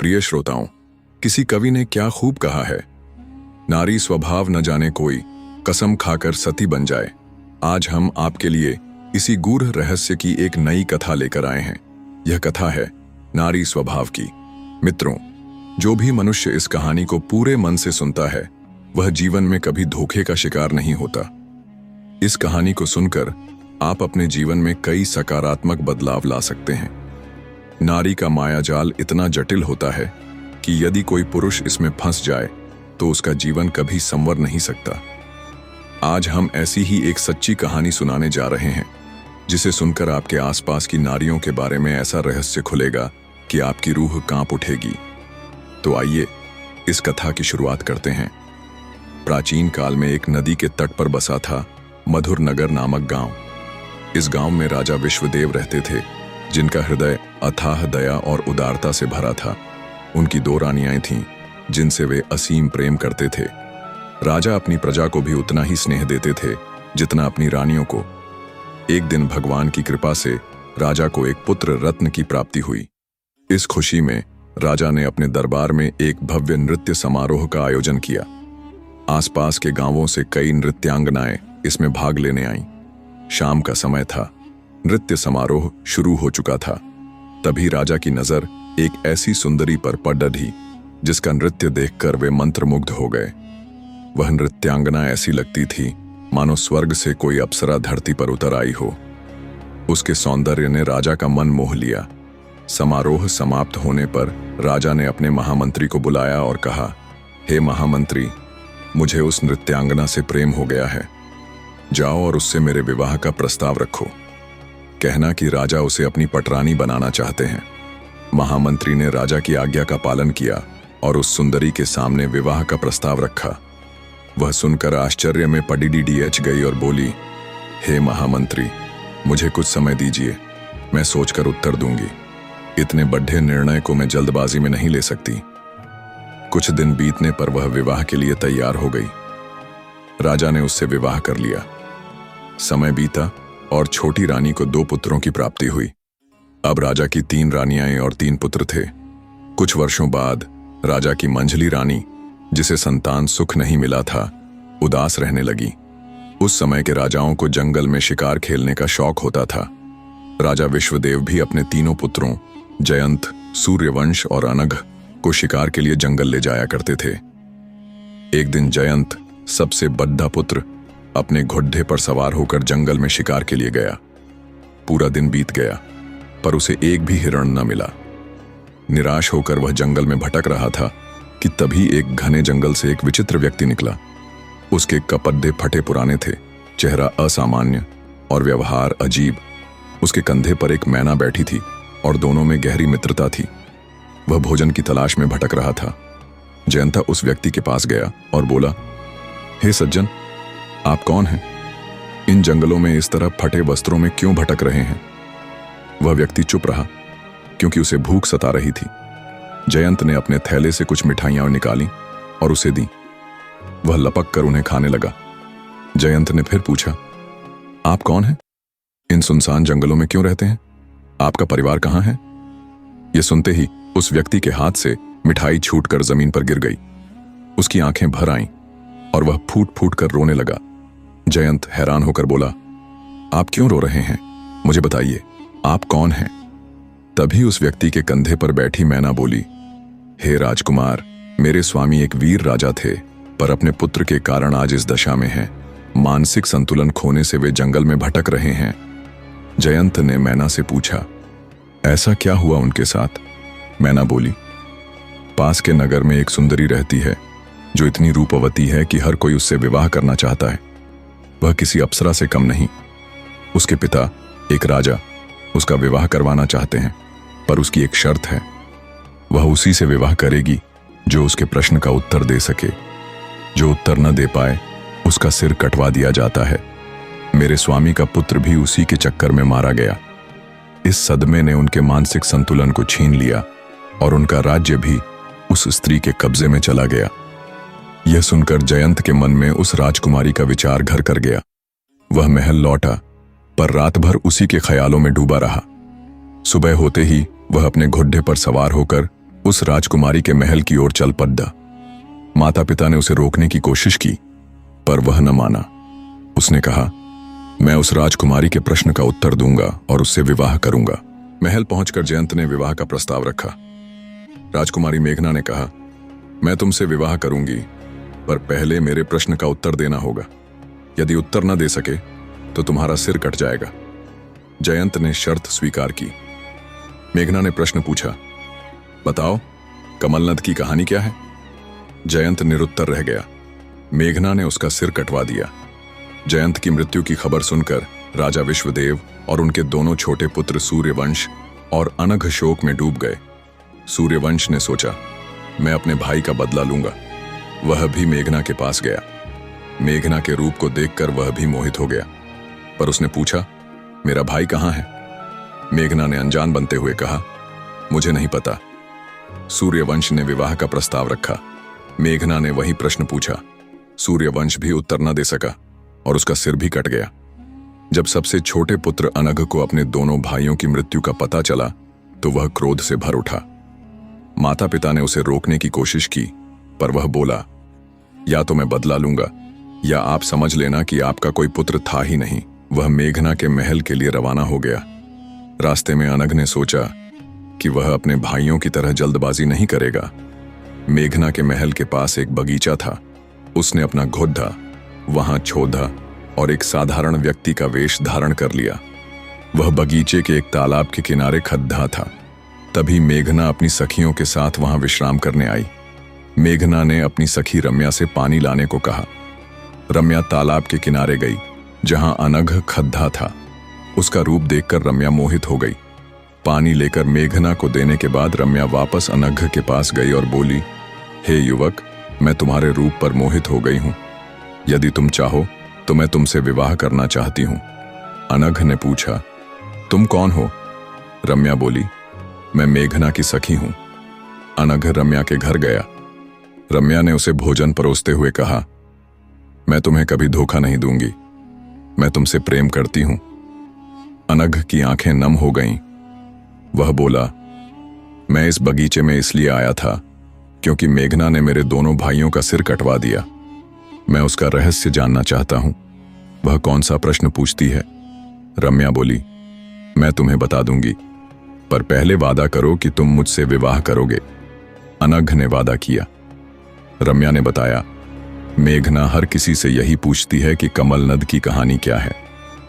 प्रिय श्रोताओं, किसी कवि ने क्या खूब कहा है, नारी स्वभाव न जाने कोई, कसम खाकर सती बन जाए। आज हम आपके लिए इसी गूढ़ रहस्य की एक नई कथा लेकर आए हैं। यह कथा है नारी स्वभाव की। मित्रों, जो भी मनुष्य इस कहानी को पूरे मन से सुनता है वह जीवन में कभी धोखे का शिकार नहीं होता। इस कहानी को सुनकर आप अपने जीवन में कई सकारात्मक बदलाव ला सकते हैं। नारी का मायाजाल इतना जटिल होता है कि यदि कोई पुरुष इसमें फंस जाए तो उसका जीवन कभी संवर नहीं सकता। आज हम ऐसी ही एक सच्ची कहानी सुनाने जा रहे हैं जिसे सुनकर आपके आसपास की नारियों के बारे में ऐसा रहस्य खुलेगा कि आपकी रूह कांप उठेगी। तो आइए इस कथा की शुरुआत करते हैं। प्राचीन काल में एक नदी के तट पर बसा था मधुर नगर नामक गांव। इस गांव में राजा विश्वदेव रहते थे, जिनका हृदय अथाह दया और उदारता से भरा था। उनकी 2 रानियां थीं जिनसे वे असीम प्रेम करते थे। राजा अपनी प्रजा को भी उतना ही स्नेह देते थे जितना अपनी रानियों को। एक दिन भगवान की कृपा से राजा को एक पुत्र रत्न की प्राप्ति हुई। इस खुशी में राजा ने अपने दरबार में एक भव्य नृत्य समारोह का आयोजन किया। आसपास के गांवों से कई नृत्यांगनाएं इसमें भाग लेने आईं। शाम का समय था, नृत्य समारोह शुरू हो चुका था। तभी राजा की नजर एक ऐसी सुंदरी पर पड़ डली जिसका नृत्य देखकर वे मंत्रमुग्ध हो गए। वह नृत्यांगना ऐसी लगती थी मानो स्वर्ग से कोई अप्सरा धरती पर उतर आई हो। उसके सौंदर्य ने राजा का मन मोह लिया। समारोह समाप्त होने पर राजा ने अपने महामंत्री को बुलाया और कहा, हे महामंत्री, मुझे उस नृत्यांगना से प्रेम हो गया है। जाओ और उससे मेरे विवाह का प्रस्ताव रखो। कहना कि राजा उसे अपनी पटरानी बनाना चाहते हैं। महामंत्री ने राजा की आज्ञा का पालन किया और उस सुंदरी के सामने विवाह का प्रस्ताव रखा। वह सुनकर आश्चर्य में पड़ी गई और बोली, हे महामंत्री, मुझे कुछ समय दीजिए, मैं सोचकर उत्तर दूंगी। इतने बड़े निर्णय को मैं जल्दबाजी में नहीं ले सकती। कुछ दिन बीतने पर वह विवाह के लिए तैयार हो गई। राजा ने उससे विवाह कर लिया। समय बीता और छोटी रानी को 2 पुत्रों की प्राप्ति हुई। अब राजा की 3 रानियां और 3 पुत्र थे। कुछ वर्षों बाद राजा की मंझली रानी, जिसे संतान सुख नहीं मिला था, उदास रहने लगी। उस समय के राजाओं को जंगल में शिकार खेलने का शौक होता था। राजा विश्वदेव भी अपने 3 पुत्रों जयंत, सूर्यवंश और अनघ को शिकार के लिए जंगल ले जाया करते थे। एक दिन जयंत, सबसे बड़ा पुत्र, अपने घोड़े पर सवार होकर जंगल में शिकार के लिए गया। पूरा दिन बीत गया पर उसे एक भी हिरण न मिला। निराश होकर वह जंगल में भटक रहा था कि तभी एक घने जंगल से एक विचित्र व्यक्ति निकला। उसके कपड़े फटे पुराने थे, चेहरा असामान्य और व्यवहार अजीब। उसके कंधे पर एक मैना बैठी थी और दोनों में गहरी मित्रता थी। वह भोजन की तलाश में भटक रहा था। जयंता उस व्यक्ति के पास गया और बोला, हे सज्जन, आप कौन हैं? इन जंगलों में इस तरह फटे वस्त्रों में क्यों भटक रहे हैं? वह व्यक्ति चुप रहा क्योंकि उसे भूख सता रही थी। जयंत ने अपने थैले से कुछ मिठाइयां निकाली और उसे दी। वह लपक कर उन्हें खाने लगा। जयंत ने फिर पूछा, आप कौन हैं? इन सुनसान जंगलों में क्यों रहते हैं? आपका परिवार कहाँ है? यह सुनते ही उस व्यक्ति के हाथ से मिठाई छूटकर जमीन पर गिर गई। उसकी आंखें भर आईं और वह फूट फूट कर रोने लगा। जयंत हैरान होकर बोला, आप क्यों रो रहे हैं? मुझे बताइए, आप कौन हैं? तभी उस व्यक्ति के कंधे पर बैठी मैना बोली, हे राजकुमार, मेरे स्वामी एक वीर राजा थे, पर अपने पुत्र के कारण आज इस दशा में हैं। मानसिक संतुलन खोने से वे जंगल में भटक रहे हैं। जयंत ने मैना से पूछा, ऐसा क्या हुआ उनके साथ? मैना बोली, पास के नगर में एक सुंदरी रहती है जो इतनी रूपवती है कि हर कोई उससे विवाह करना चाहता है। वह किसी अप्सरा से कम नहीं। उसके पिता, एक राजा, उसका विवाह करवाना चाहते हैं, पर उसकी एक शर्त है। वह उसी से विवाह करेगी जो उसके प्रश्न का उत्तर दे सके। जो उत्तर न दे पाए उसका सिर कटवा दिया जाता है। मेरे स्वामी का पुत्र भी उसी के चक्कर में मारा गया। इस सदमे ने उनके मानसिक संतुलन को छीन लिया और उनका राज्य भी उस स्त्री के कब्जे में चला गया। यह सुनकर जयंत के मन में उस राजकुमारी का विचार घर कर गया। वह महल लौटा पर रात भर उसी के ख्यालों में डूबा रहा। सुबह होते ही वह अपने घोड़े पर सवार होकर उस राजकुमारी के महल की ओर चल पड़ा। माता पिता ने उसे रोकने की कोशिश की, पर वह न माना। उसने कहा, मैं उस राजकुमारी के प्रश्न का उत्तर दूंगा और उससे विवाह करूंगा। महल पहुंचकर जयंत ने विवाह का प्रस्ताव रखा। राजकुमारी मेघना ने कहा, मैं तुमसे विवाह करूंगी, पर पहले मेरे प्रश्न का उत्तर देना होगा। यदि उत्तर न दे सके तो तुम्हारा सिर कट जाएगा। जयंत ने शर्त स्वीकार की। मेघना ने प्रश्न पूछा, बताओ, कमलनद की कहानी क्या है? जयंत निरुत्तर रह गया। मेघना ने उसका सिर कटवा दिया। जयंत की मृत्यु की खबर सुनकर राजा विश्वदेव और उनके दोनों छोटे पुत्र सूर्यवंश और अनघ शोक में डूब गए। सूर्यवंश ने सोचा, मैं अपने भाई का बदला लूंगा। वह भी मेघना के पास गया। मेघना के रूप को देखकर वह भी मोहित हो गया, पर उसने पूछा, मेरा भाई कहाँ है? मेघना ने अनजान बनते हुए कहा, मुझे नहीं पता। सूर्यवंश ने विवाह का प्रस्ताव रखा। मेघना ने वही प्रश्न पूछा। सूर्यवंश भी उत्तर न दे सका और उसका सिर भी कट गया। जब सबसे छोटे पुत्र अनघ को अपने दोनों भाइयों की मृत्यु का पता चला तो वह क्रोध से भर उठा। माता पिता ने उसे रोकने की कोशिश की, पर वह बोला, या तो मैं बदला लूंगा या आप समझ लेना कि आपका कोई पुत्र था ही नहीं। वह मेघना के महल के लिए रवाना हो गया। रास्ते में अनघ ने सोचा कि वह अपने भाइयों की तरह जल्दबाजी नहीं करेगा। मेघना के महल के पास एक बगीचा था। उसने अपना घोड़ा वहां छोड़ा और एक साधारण व्यक्ति का वेश धारण कर लिया। वह बगीचे के एक तालाब के किनारे खड्डा था। तभी मेघना अपनी सखियों के साथ वहां विश्राम करने आई। मेघना ने अपनी सखी रम्या से पानी लाने को कहा। रम्या तालाब के किनारे गई जहां अनघ खड्डा था। उसका रूप देखकर रम्या मोहित हो गई। पानी लेकर मेघना को देने के बाद रम्या वापस अनघ के पास गई और बोली, हे युवक, मैं तुम्हारे रूप पर मोहित हो गई हूं। यदि तुम चाहो तो मैं तुमसे विवाह करना चाहती हूं। अनघ ने पूछा, तुम कौन हो? रम्या बोली, मैं मेघना की सखी हूं। अनघ रम्या के घर गया। रम्या ने उसे भोजन परोसते हुए कहा, मैं तुम्हें कभी धोखा नहीं दूंगी, मैं तुमसे प्रेम करती हूं। अनघ की आंखें नम हो गईं। वह बोला, मैं इस बगीचे में इसलिए आया था क्योंकि मेघना ने मेरे दोनों भाइयों का सिर कटवा दिया। मैं उसका रहस्य जानना चाहता हूं। वह कौन सा प्रश्न पूछती है? रम्या बोली, मैं तुम्हें बता दूंगी, पर पहले वादा करो कि तुम मुझसे विवाह करोगे। अनघ ने वादा किया। रम्या ने बताया, मेघना हर किसी से यही पूछती है कि कमलनद की कहानी क्या है।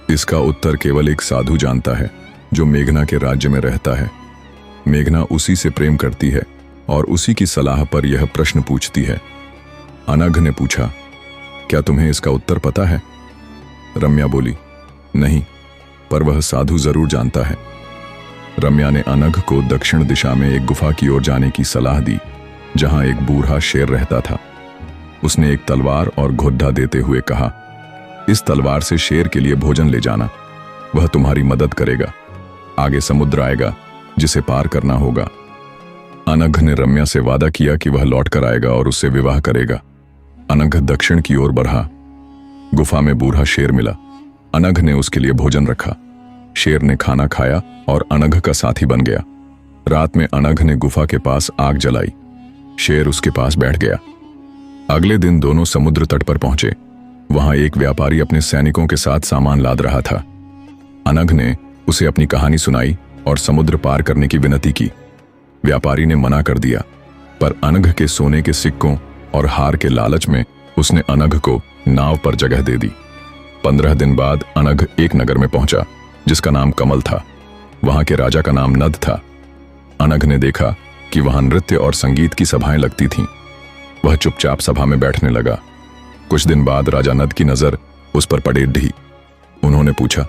इसका उत्तर केवल एक साधु जानता है जो मेघना के राज्य में रहता है। मेघना उसी से प्रेम करती है और उसी की सलाह पर यह प्रश्न पूछती है। अनघ ने पूछा, क्या तुम्हें इसका उत्तर पता है? रम्या बोली, नहीं, पर वह साधु जरूर जानता है। रम्या ने अनघ को दक्षिण दिशा में एक गुफा की ओर जाने की सलाह दी जहां एक बूढ़ा शेर रहता था। उसने एक तलवार और घोड़ा देते हुए कहा, इस तलवार से शेर के लिए भोजन ले जाना, वह तुम्हारी मदद करेगा। आगे समुद्र आएगा जिसे पार करना होगा। अनघ ने रम्या से वादा किया कि वह लौट कर आएगा और उससे विवाह करेगा। अनघ दक्षिण की ओर बढ़ा। गुफा में बूढ़ा शेर मिला। अनघ ने उसके लिए भोजन रखा। शेर ने खाना खाया और अनघ का साथी बन गया। रात में अनघ ने गुफा के पास आग जलाई। शेर उसके पास बैठ गया। अगले दिन दोनों समुद्र तट पर पहुंचे। वहां एक व्यापारी अपने सैनिकों के साथ सामान लाद रहा था। अनघ ने उसे अपनी कहानी सुनाई और समुद्र पार करने की विनती की। व्यापारी ने मना कर दिया, पर अनघ के सोने के सिक्कों और हार के लालच में उसने अनघ को नाव पर जगह दे दी। 15 दिन बाद अनघ एक नगर में पहुंचा जिसका नाम कमल था। वहां के राजा का नाम नद था। अनघ ने देखा कि वहां नृत्य और संगीत की सभाएं लगती थीं। वह चुपचाप सभा में बैठने लगा। कुछ दिन बाद राजा नद की नजर उस पर पड़े ढी। उन्होंने पूछा,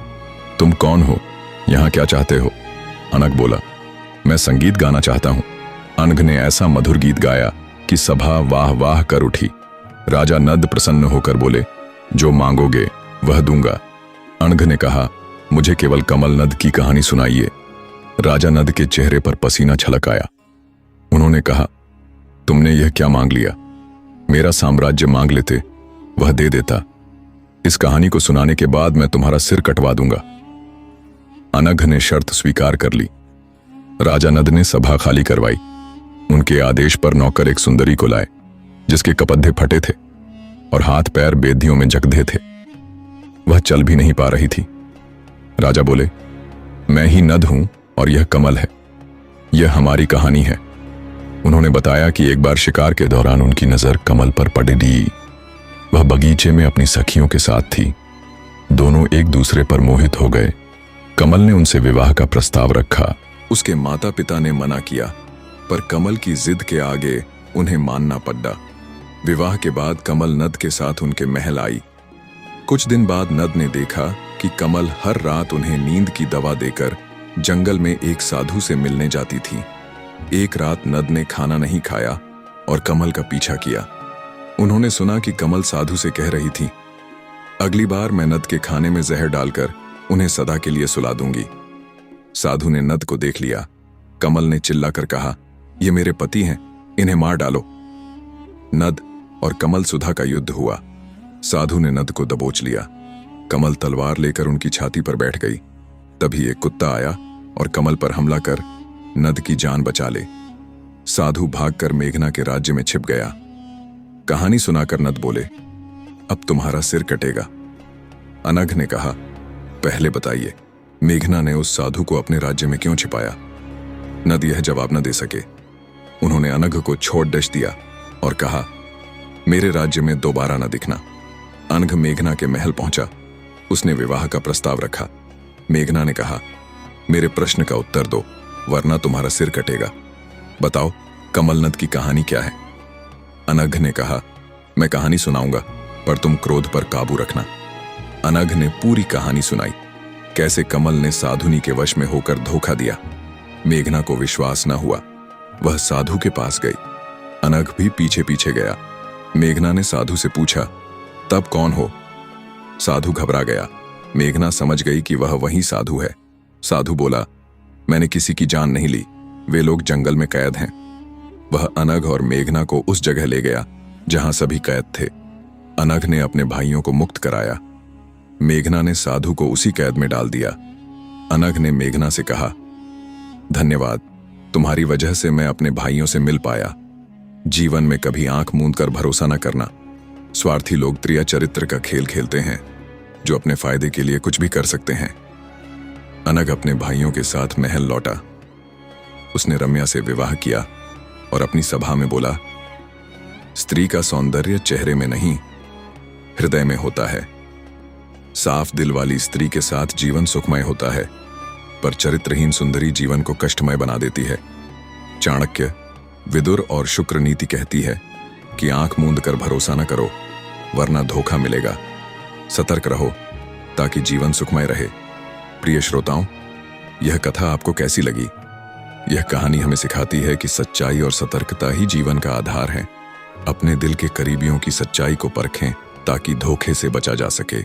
तुम कौन हो? यहां क्या चाहते हो? अनघ बोला, मैं संगीत गाना चाहता हूं। अनघ ने ऐसा मधुर गीत गाया कि सभा वाह वाह कर उठी। राजा नद प्रसन्न होकर बोले, जो मांगोगे वह दूंगा। अनघ ने कहा, मुझे केवल कमल नद की कहानी सुनाइए। राजा नद के चेहरे पर पसीना छलक आया। उन्होंने कहा, तुमने यह क्या मांग लिया? मेरा साम्राज्य मांग लेते, वह दे देता। इस कहानी को सुनाने के बाद मैं तुम्हारा सिर कटवा दूंगा। अनघ ने शर्त स्वीकार कर ली। राजा नद ने सभा खाली करवाई। उनके आदेश पर नौकर एक सुंदरी को लाए जिसके कपद्धे फटे थे और हाथ पैर बेदियों में जकधे थे। वह चल भी नहीं पा रही थी। राजा बोले, मैं ही नद हूं और यह कमल है। यह हमारी कहानी है। उन्होंने बताया कि एक बार शिकार के दौरान उनकी नजर कमल पर पड़ी। वह बगीचे में अपनी सखियों के साथ थी। दोनों एक दूसरे पर मोहित हो गए। कमल ने उनसे विवाह का प्रस्ताव रखा। उसके माता पिता ने मना किया, पर कमल की जिद के आगे उन्हें मानना पड़ा। विवाह के बाद कमल नद के साथ उनके महल आई। कुछ दिन बाद नद ने देखा कि कमल हर रात उन्हें नींद की दवा देकर जंगल में एक साधु से मिलने जाती थी। एक रात नद ने खाना नहीं खाया और कमल का पीछा किया। उन्होंने सुना कि कमल साधु से कह रही थी, अगली बार मैं नद के खाने में जहर डालकर उन्हें सदा के लिए सुला दूंगी। साधु ने नद को देख लिया। कमल ने चिल्लाकर कहा, ये मेरे पति हैं, इन्हें मार डालो। नद और कमल सुधा का युद्ध हुआ। साधु ने नद को दबोच लिया। कमल तलवार लेकर उनकी छाती पर बैठ गई। तभी एक कुत्ता आया और कमल पर हमला कर नद की जान बचा ले। साधु भागकर मेघना के राज्य में छिप गया। कहानी सुनाकर नद बोले, अब तुम्हारा सिर कटेगा। अनघ ने कहा, पहले बताइए, मेघना ने उस साधु को अपने राज्य में क्यों छिपाया? नद यह जवाब न दे सके। उन्होंने अनघ को छोड़ डस दिया और कहा, मेरे राज्य में दोबारा न दिखना। अनघ मेघना के महल पहुंचा। उसने विवाह का प्रस्ताव रखा। मेघना ने कहा, मेरे प्रश्न का उत्तर दो, वरना तुम्हारा सिर कटेगा। बताओ, कमल नद की कहानी क्या है? अनघ ने कहा, मैं कहानी सुनाऊंगा, पर तुम क्रोध पर काबू रखना। अनघ ने पूरी कहानी सुनाई, कैसे कमल ने साधुनी के वश में होकर धोखा दिया। मेघना को विश्वास न हुआ। वह साधु के पास गई। अनघ भी पीछे पीछे गया। मेघना ने साधु से पूछा, तब कौन हो? साधु घबरा गया। मेघना समझ गई कि वह वही साधु है। साधु बोला, मैंने किसी की जान नहीं ली, वे लोग जंगल में कैद हैं। वह अनघ और मेघना को उस जगह ले गया जहां सभी कैद थे। अनघ ने अपने भाइयों को मुक्त कराया। मेघना ने साधु को उसी कैद में डाल दिया। अनघ ने मेघना से कहा, धन्यवाद, तुम्हारी वजह से मैं अपने भाइयों से मिल पाया। जीवन में कभी आंख मूंद कर भरोसा न करना। स्वार्थी लोग प्रिय चरित्र का खेल खेलते हैं, जो अपने फायदे के लिए कुछ भी कर सकते हैं। अनघ अपने भाइयों के साथ महल लौटा। उसने रम्या से विवाह किया और अपनी सभा में बोला, स्त्री का सौंदर्य चेहरे में नहीं, हृदय में होता है। साफ दिल वाली स्त्री के साथ जीवन सुखमय होता है, पर चरित्रहीन सुंदरी जीवन को कष्टमय बना देती है। चाणक्य, विदुर और शुक्र नीति कहती है कि आंख मूंद कर भरोसा न करो, वरना धोखा मिलेगा। सतर्क रहो ताकि जीवन सुखमय रहे। प्रिय श्रोताओं, यह कथा आपको कैसी लगी? यह कहानी हमें सिखाती है कि सच्चाई और सतर्कता ही जीवन का आधार है। अपने दिल के करीबियों की सच्चाई को परखें ताकि धोखे से बचा जा सके।